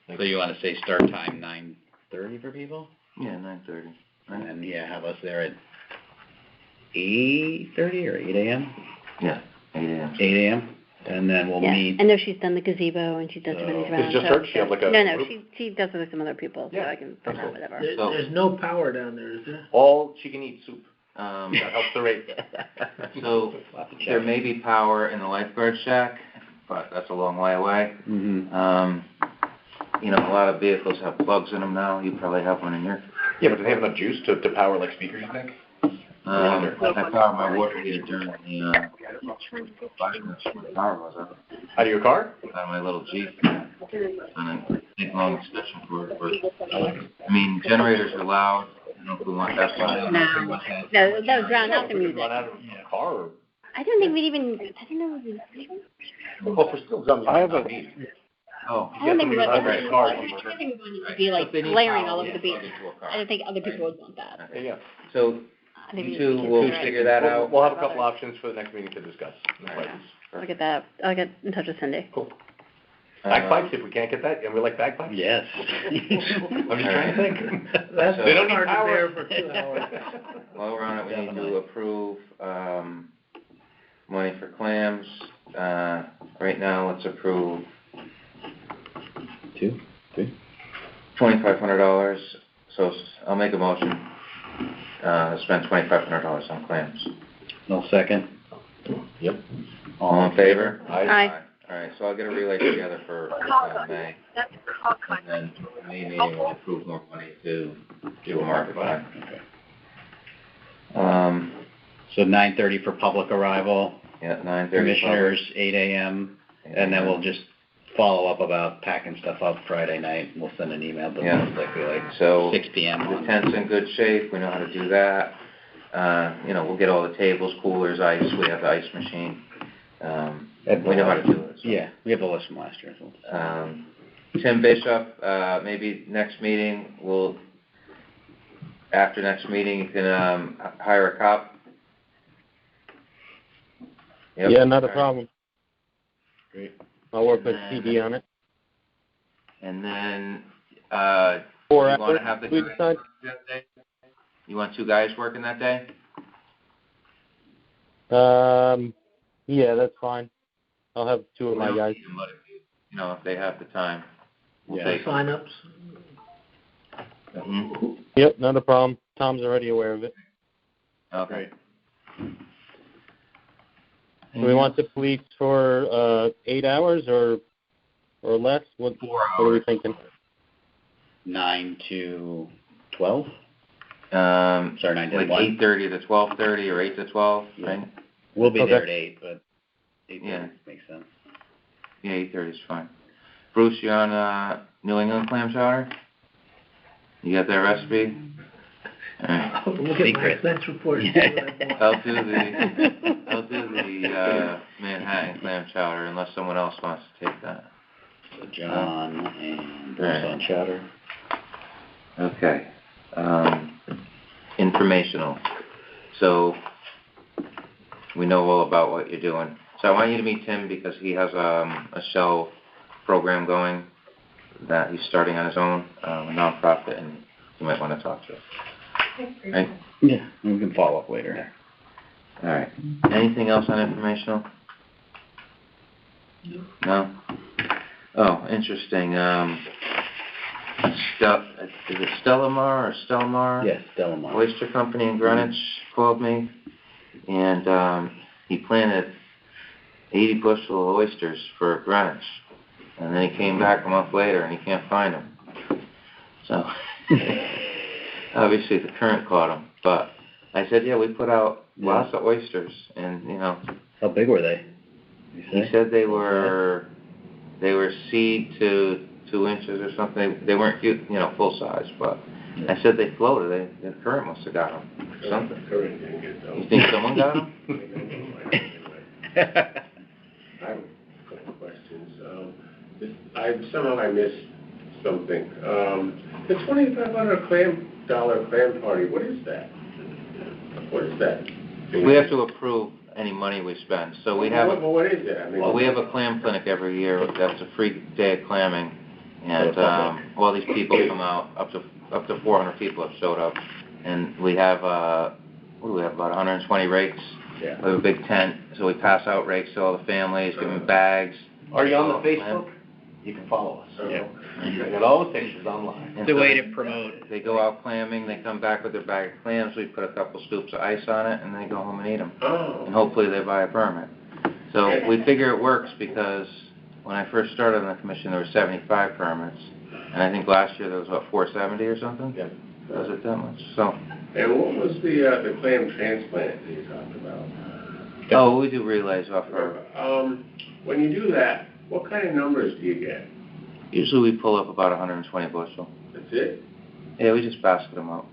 Please. So you want to say start time 9:30 for people? Yeah, 9:30. And then, have us there at 8:30 or 8 a.m.? Yeah, 8 a.m. 8 a.m.? And then we'll Yeah, meet. I know she's done the gazebo and she does running around. It's just so- her? She have like a No, group? she does it with some other people, so Yeah, I can that's figure out whatever. So- There's no power down there, is there? All she can eat soup. Um, That helps the rate. So there may be power in the lifeguard shack, but that's a long way away. Mm-hmm. You know, a lot of vehicles have plugs in them now. You probably have one in your. Yeah, but do they have enough juice to power like speakers, you think? I power my water heater during the 5 minutes when the power was out. Out of your car? Out of my little Jeep. And I take long extension cord. I mean, generators are loud. I don't know if we want that one. No, that would drown out the music. Run out of the car or? I don't think we'd even, I don't know. Well, for still drum, I have a- Oh. I don't think we would, I Right, don't car. think we want it to be like If they need blaring power, all over yeah, the beach. plug into a car. I don't think other people would want that. Yeah. So I think you we two should will consider it. figure that out. We'll have a couple options for the next meeting to discuss. No Alright. questions. I'll get that, I'll get in touch with Cindy. Cool. Bagpipes, if we can't get that, and we like bagpipes? Yes. I'm just trying to think. That's They don't need hard to power. bear for 2 hours. While we're on it, we need Definitely. to approve, money for clams. Right now, let's approve Two? Three? $2,500. So I'll make a motion, spend $2,500 on clams. No second? Yep. All in favor? Aye. All right, so I'll get a relay together for May. And then May meeting will approve more money to do a market buy. Okay. So 9:30 for public arrival, Yeah, 9:30. commissioners 8 a.m., and then we'll just follow up about packing stuff up Friday night. We'll send an email, but Yeah. most likely like So 6 p.m. the tent's in good shape, we know how to do that. You know, we'll get all the tables, coolers, ice, we have the ice machine. We know how to do it. So. Yeah, we have a list from last year. So. Tim Bishop, maybe next meeting, after next meeting, you can, hire a cop. Yep. Yeah, not a All right. problem. Great. I'll work with CD on it. And then, 4 you wanna hours, have the we guys decide? work that day? You want 2 guys working that day? Yeah, that's fine. I'll have 2 of my guys. You know, if they have the time. We'll Yeah. take 'em. Sign-ups? Mhm. Yep, not a problem. Tom's already aware of it. Okay. Do we want the police for 8 hours or less? What 4 are we hours. thinking? 9 to 12? Sorry, 9 to like 1? 8:30 to 12:30 or 8 to 12, right? We'll be Okay. there at 8, but 8:30 Yeah. makes sense. Yeah, 8:30 is fine. Bruce, you're on, New England clam chowder? You got that recipe? All right. I'll look at my Secret. expense report and see what I bought. I'll do the Manhattan clam chowder unless someone else wants to take that. So John and Bruce Alright. on chowder. Okay. Informational. So, we know all about what you're doing. So I want you to meet Tim because he has, a shell program going that he's starting on his own, a nonprofit, and you might want to talk to him. Right? Yeah, we can follow up later. All right. Anything else on informational? No? Oh, interesting. Is it Stellamar or Stelmar? Yes, Delamar. Oyster Company in Greenwich called me, and he planted 80 bushel of oysters for Greenwich. And then he came back a month later and he can't find them. So, obviously the current caught him. But I said, yeah, we put out lots of oysters, and you know. How big were they? He said they were seed to 2 inches or something. They weren't, full size, but I said they floated. The current must have got them or something. Current didn't get those. You think someone got them? I have a couple of questions. Somehow I missed something. The $2,500 clam party, what is that? What is that? We have to approve any money we spend. So we have, What is it? I mean, we have a clam clinic every year. That's a free day of clamming. And, all these people come out, up to 400 people have showed up. And we have, what do we have, about 120 rakes? Yeah. We have a big tent, so we pass out rakes to all the families, give them bags. Are you on the Facebook? You can follow us. Yeah. I got all the pictures online. And The so way to promote. They go out clamming, they come back with their bag of clams, we put a couple scoops of ice on it, and they go home and eat them. Oh. And hopefully they buy a permit. So we figure it works because when I first started on the commission, there were 75 permits. And I think last year there was, 470 or something? Yeah. Was it that much? So. And what was the clam transplant that you talked about? Oh, we do relays off our, When you do that, what kind of numbers do you get? usually we pull up about 120 bushel. That's it? Yeah, we just basket them out.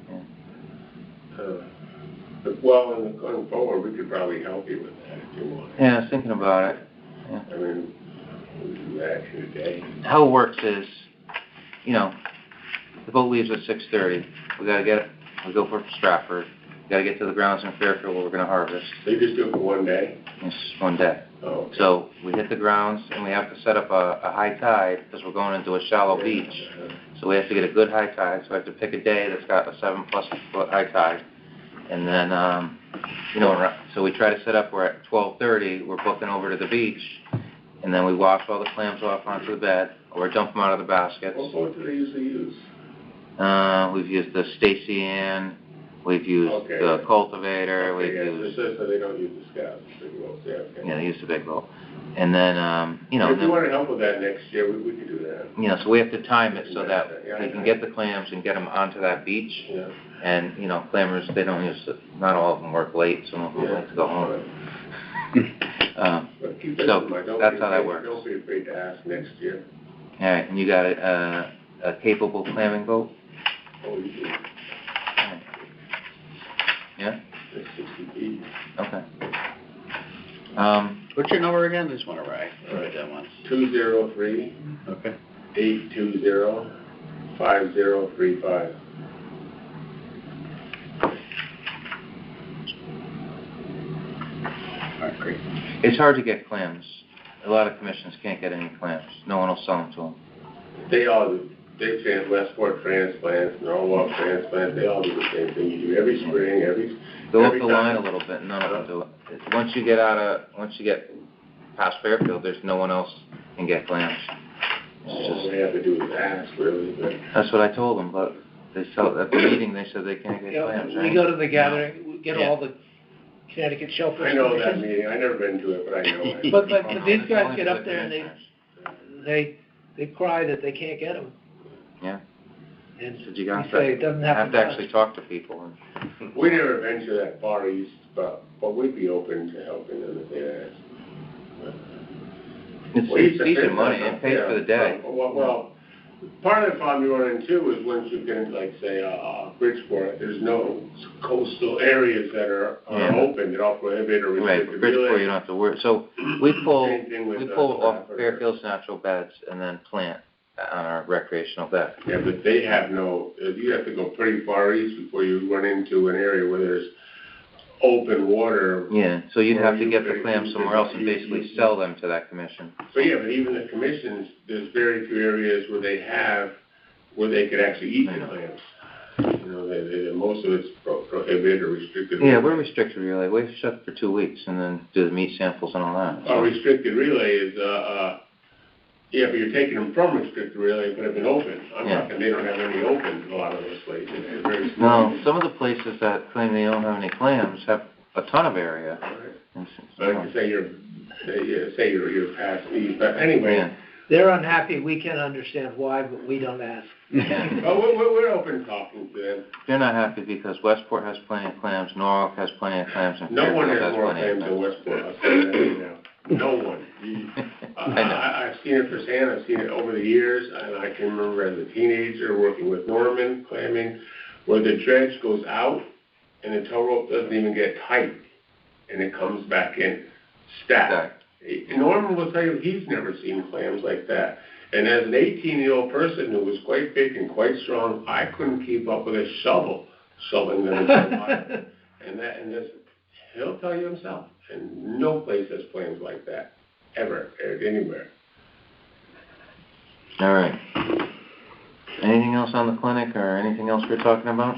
Yeah. But going forward, we could probably help you with that if you want. Yeah, I was thinking about it. Yeah. I mean, we can do that in a day. How it works is, the boat leaves at 6:30. We go for Stratford. We gotta get to the grounds in Fairfield where we're gonna harvest. So you just do it for one day? It's just one day. Oh, okay. So we hit the grounds and we have to set up a high tide because we're going into a shallow beach. So we have to get a good high tide. So I have to pick a day that's got a 7+ foot high tide. And then, so we try to set up, we're at 12:30, we're booking over to the beach. And then we wash all the clams off onto the bed or dump them out of the baskets. What boat do they usually use? We've used the Stacy Ann, we've used the Cultivator, we've used... So they don't use the Scouts, the big boats, yeah, okay. Yeah, they use the big boat. And then, If you want to help with that next year, we could do that. so we have to time it so that we can get the clams and get them onto that beach. Yeah. And, clammers, they don't not all of them work late, some of them like to go home. But keep that So, in mind. Don't that's be how that afraid- works. Don't be afraid to ask next year. All right, and you got a capable clamming boat? Oh, you do. Yeah? It's 60 feet. Okay. What's your number again? I just want to write that once. 203 Okay. 820 5035. All right, great. It's hard to get clams. A lot of commissions can't get any clams. No one will sell them to them. They all do. They Westport transplants, Norwalk transplants, they all do the same thing. You do every spring, Go up every the line a little bit, none of them do it. Once you get past Fairfield, there's no one else can get clams. All they have to do is ask, really. But That's what I told them, but at the meeting, they said they can't get clams, right? We go to the gathering, we get all the Connecticut Shellfish I know that Commission. meeting. I've never been to it, but I know it. But these guys get up there and they cry that they can't get them. Yeah. And So you we got say it doesn't have happen to to us. actually talk to people. And, We never venture that far east, but we'd be open to helping them if they ask. it's decent money. It pays for the day. Well, part of the problem you run into is once you get into, like, say, Bridgeport, there's no coastal areas that are open, they're all prohibited or Right, restricted. Bridgeport, you don't have to worry. So we pull Same thing with, off Stratford. Fairfield's natural beds and then plant on our recreational bed. Yeah, but they have you have to go pretty far east before you run into an area where there's open water. Yeah, so you'd Or have to you get the could- clams you somewhere could- else and basically sell them to that commission. So yeah, but even the commissions, there's very few areas where they could actually eat the clams. Most of it's prohibited or restricted. Yeah, we're restricted relay. We shut for 2 weeks and then do the meat samples and all that. A restricted relay is, but you're taking them from restricted relay, but have been open. I'm talking, they don't have any open in a lot of those places. They're very small. No, some of the places that claim they don't have any clams have a ton of area. And But like you say, you're past these, but anyway. Yeah. They're unhappy, we can understand why, but we don't ask. Oh, we're open talking to them. They're not happy because Westport has plenty of clams, Norwalk has plenty of clams, and No one Fairfield has has more plenty of claims than clams. Westport, I'll tell you that right now. No one. I know. I've seen it firsthand, I've seen it over the years, and I can remember as a teenager working with Norman clamming, where the dredge goes out and the tow rope doesn't even get tight, and it comes back in stacked. Norman will tell you he's never seen clams like that. And as an 18-year-old person who was quite big and quite strong, I couldn't keep up with a shovel shoveling them into the water. And he'll tell you himself. And no place has clams like that, ever, anywhere. All right. Anything else on the clinic or anything else we're talking about?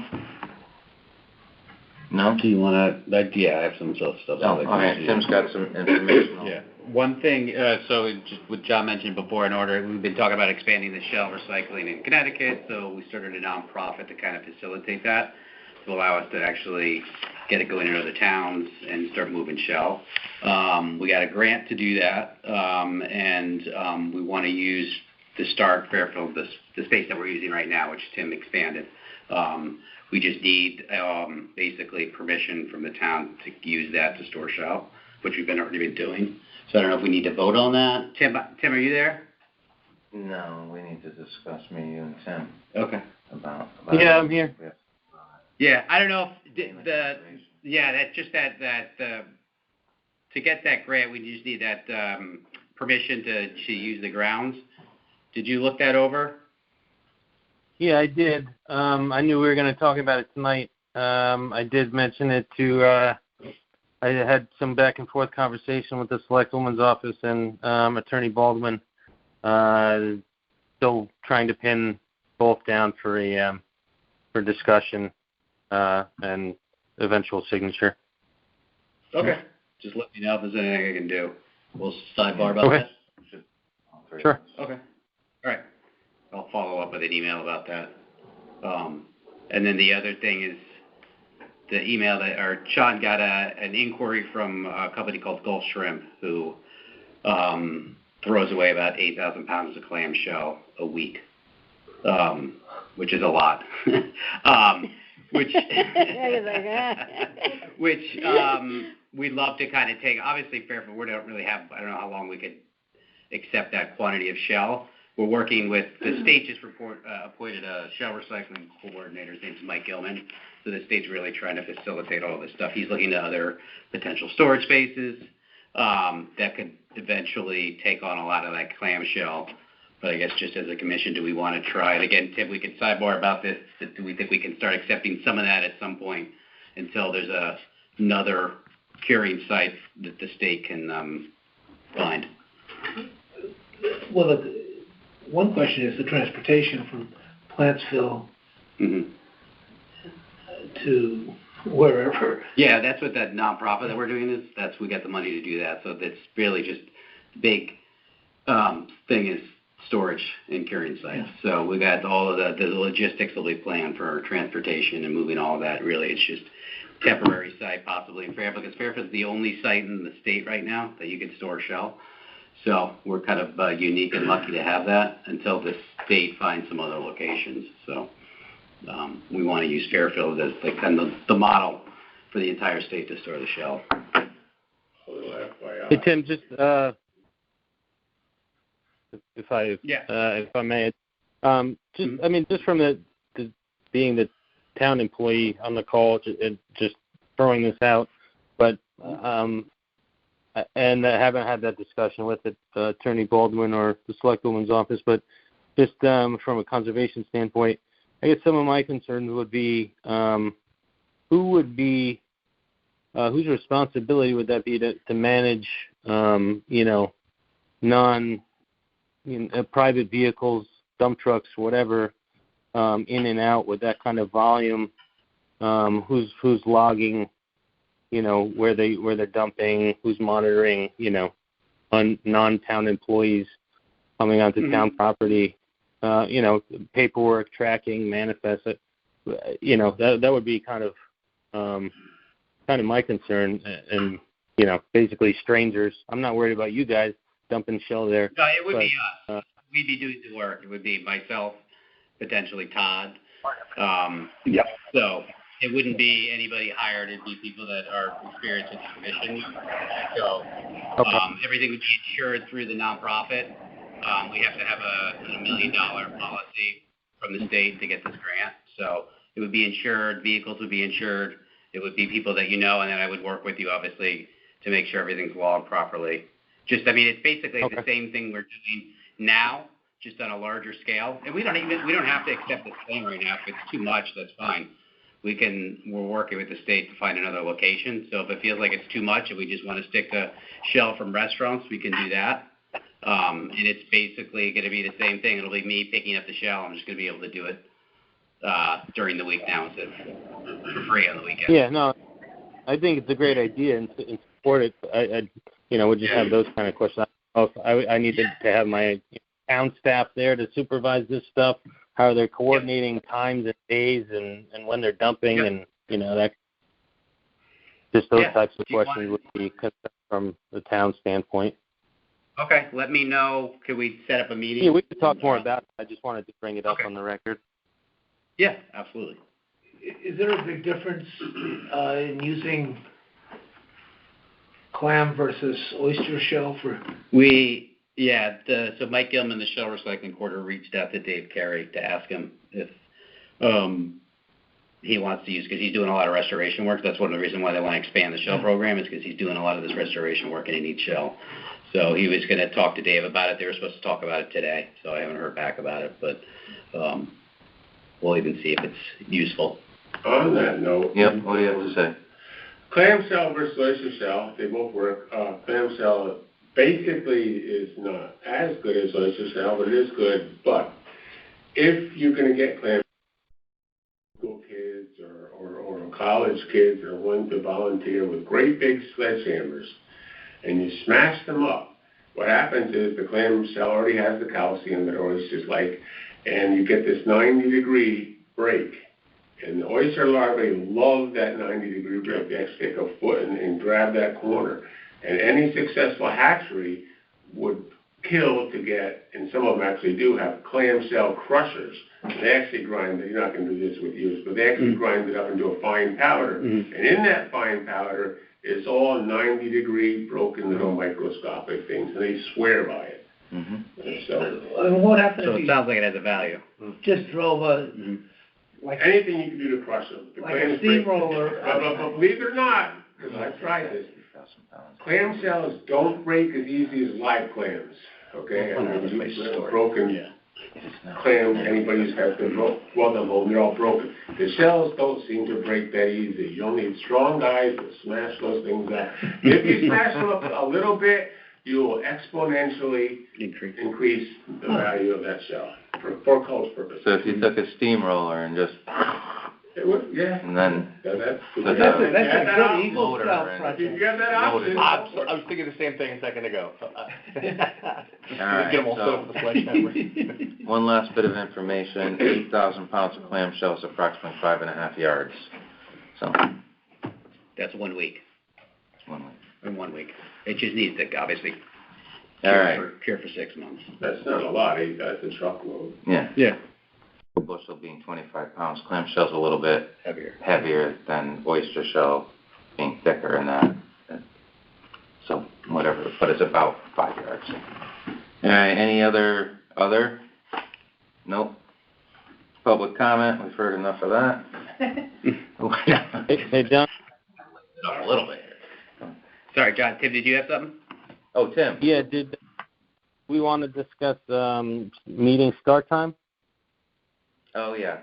No? Do you want to, yeah, I have some stuff. Oh, okay, Tim's got some information. Yeah. One thing, so just what John mentioned before, we've been talking about expanding the shell recycling in Connecticut, so we started a nonprofit to kind of facilitate that, to allow us to actually get it going into other towns and start moving shell. We got a grant to do that, and we want to use to start Fairfield, the space that we're using right now, which Tim expanded. We just need basically permission from the town to use that to store shell, which we've already been doing. So I don't know if we need to vote on that. Tim, are you there? No, we need to discuss me, you and Tim. Okay. About Yeah, I'm here. Yeah, I don't know if to get that grant, we just need that permission to use the grounds. Did you look that over? Yeah, I did. I knew we were going to talk about it tonight. I did mention it to, I had some back and forth conversation with the Select Woman's Office and Attorney Baldwin. Still trying to pin both down for discussion and eventual signature. Okay. Just let me know if there's anything I can do. We'll sidebar about that. Sure. Okay. All right. I'll follow up with an email about that. And then the other thing is the email Sean got an inquiry from a company called Gulf Shrimp, who throws away about 8,000 pounds of clam shell a week, which is a lot. Which we'd love to kind of take. Obviously, Fairfield, we don't really have, I don't know how long we could accept that quantity of shell. We're working with, the state just appointed a shell recycling coordinator. His name's Mike Gilman. So the state's really trying to facilitate all this stuff. He's looking at other potential storage spaces that could eventually take on a lot of that clam shell. But I guess just as a commission, do we want to try it? Again, Tim, we could sidebar about this. Do we think we can start accepting some of that at some point until there's another curing site that the state can find? Well, one question is the transportation from Plantsville to wherever. Yeah, that's what that nonprofit that we're doing is. We got the money to do that. So that's really just the big thing is storage and curing sites. Yeah. So we got all of the logistics will be planned for transportation and moving all of that. Really, it's just temporary site possibly in Fairfield, because Fairfield's the only site in the state right now that you can store shell. So we're kind of unique and lucky to have that until the state finds some other locations. So we want to use Fairfield as the model for the entire state to store the shell. Hey Tim, just if I may, just from the being the town employee on the call, just throwing this out, but and I haven't had that discussion with Attorney Baldwin or the Select Woman's Office, but just from a conservation standpoint, I guess some of my concerns would be whose responsibility would that be to manage, private vehicles, dump trucks, whatever, in and out with that kind of volume? Who's logging? Where they're dumping, who's monitoring, on non-town employees coming onto town property, paperwork, tracking, manifest it, that would be kind of my concern, and basically strangers. I'm not worried about you guys dumping shell there. No, it would be us. We'd be doing the work. It would be myself, potentially Todd. Yep. So it wouldn't be anybody hired, it'd be people that are experienced with the commission. So, everything would be insured through the nonprofit. We have to have a $1 million policy from the state to get this grant. So it would be insured, vehicles would be insured, it would be people that you know, and then I would work with you, obviously, to make sure everything's logged properly. It's basically the same thing we're doing now, just on a larger scale. And we don't have to accept this claim right now. If it's too much, that's fine. We're working with the state to find another location. So if it feels like it's too much and we just want to stick to shell from restaurants, we can do that. And it's basically going to be the same thing. It'll be me picking up the shell. I'm just going to be able to do it during the week now instead of for free on the weekend. Yeah, no, I think it's a great idea and support it. I we just have those kind of questions. I need to have my town staff there to supervise this stuff. How are they coordinating times and days and when they're dumping and that. Just those types of questions would be concerned from the town standpoint. Okay, let me know. Could we set up a meeting? Yeah, we could talk more about it. I just wanted to bring it up on the record. Yeah, absolutely. Is there a big difference in using clam versus oyster shell for? So Mike Gilman, the Shell Recycling Quarter, reached out to Dave Carey to ask him if he wants to use, because he's doing a lot of restoration work. That's one of the reasons why they want to expand the shell program, is because he's doing a lot of this restoration work and he needs shell. So he was going to talk to Dave about it. They were supposed to talk about it today, so I haven't heard back about it, but we'll even see if it's useful. On that note. Yep, what do you have to say? Clam shell versus oyster shell, they both work. Clam shell basically is not as good as oyster shell, but it is good. But if you're going to get clam, school kids or college kids are willing to volunteer with great big sledgehammers, and you smash them up, what happens is the clam shell already has the calcium that oysters like, and you get this 90-degree break. And the oyster larvae love that 90-degree break. They actually take a foot and grab that corner. And any successful hatchery would kill to get, and some of them actually do have clam shell crushers. They actually grind it. You're not going to do this with yours, but they actually grind it up into a fine powder. And in that fine powder is all 90-degree broken little microscopic things, and they swear by it. So what happens if it sounds like it has a value. Just drove a like anything you can do to crush them. Like a steamroller. But believe it or not, because I've tried this, clam shells don't break as easy as live clams. Okay, broken clams. Anybody who's had them broken, they're all broken. The shells don't seem to break that easy. You'll need strong guys to smash those things up. If you smash them up a little bit, you will exponentially increase the value of that shell for culture purposes. So if you took a steamroller and just, it would, and then that's a good Eagle Scout project. You got that option. I was thinking the same thing a second ago. So, all right, get them all set up with a sledgehammer. One last bit of information: 8,000 pounds of clam shells, approximately 5.5 yards. So that's 1 week. That's 1 week. In 1 week. It just needs to obviously cure for 6 months. That's not a lot. That's a truckload. Yeah. A bushel being 25 pounds. Clam shell's a little bit heavier than oyster shell, being thicker in that. So whatever, but it's about 5 yards. All right. Any other? Nope. Public comment. We've heard enough of that. Hey, John. Up a little bit. Sorry, John. Tim, did you have something? Oh, Tim. Yeah, did we want to discuss meeting start time? Oh, yeah.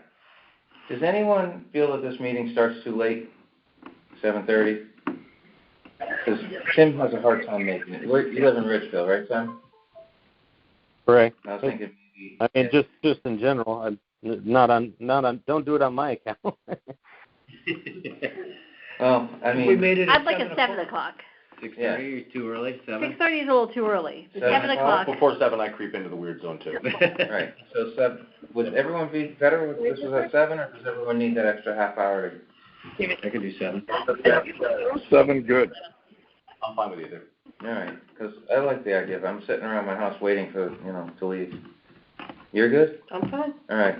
Does anyone feel that this meeting starts too late? 7:30? Because Tim has a hard time making it. You live in Ridgeville, right, Tim? Correct. I was thinking maybe. I mean, just in general. Not on. Don't do it on my account. Well, I mean, we made it. I'd like a 7 o'clock. 6:30, too early? 7? 6:30 is a little too early. 7 o'clock. Before 7, I creep into the weird zone, too. Right. So 7. Would everyone be better if this was at 7, or does everyone need that extra half hour to? I could do 7. 7, good. I'm fine with either. All right, because I like the idea of I'm sitting around my house waiting for to leave. You're good? I'm fine. All right.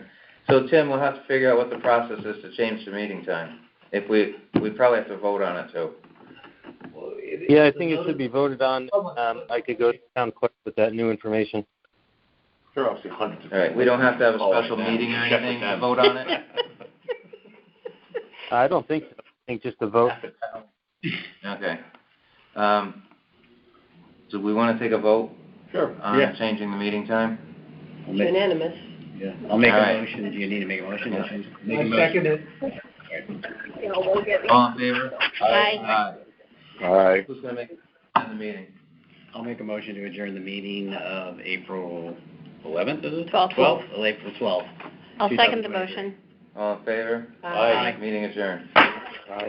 So Tim, we'll have to figure out what the process is to change the meeting time. If we probably have to vote on it too. Well, Yeah, I think it should be voted on. I could go to town clerk with that new information. There are obviously hundreds of. All right, we don't have to have a Oh, special right now. meeting or Check with anything to them. vote on it? I don't think so. I think just a vote. Okay. Do we want to take a vote Sure. on changing the meeting time? Unanimous. Yeah, I'll make All a right. motion. Do you need to make a motion? Yeah. Make a I motion. second it. All in favor? Aye. All right. Who's gonna make the meeting? I'll make a motion to adjourn the meeting of April 11th, is it? 12th. 12th, April 12th. I'll second the 2023. motion. All in favor? Aye. Meeting adjourned. Aye.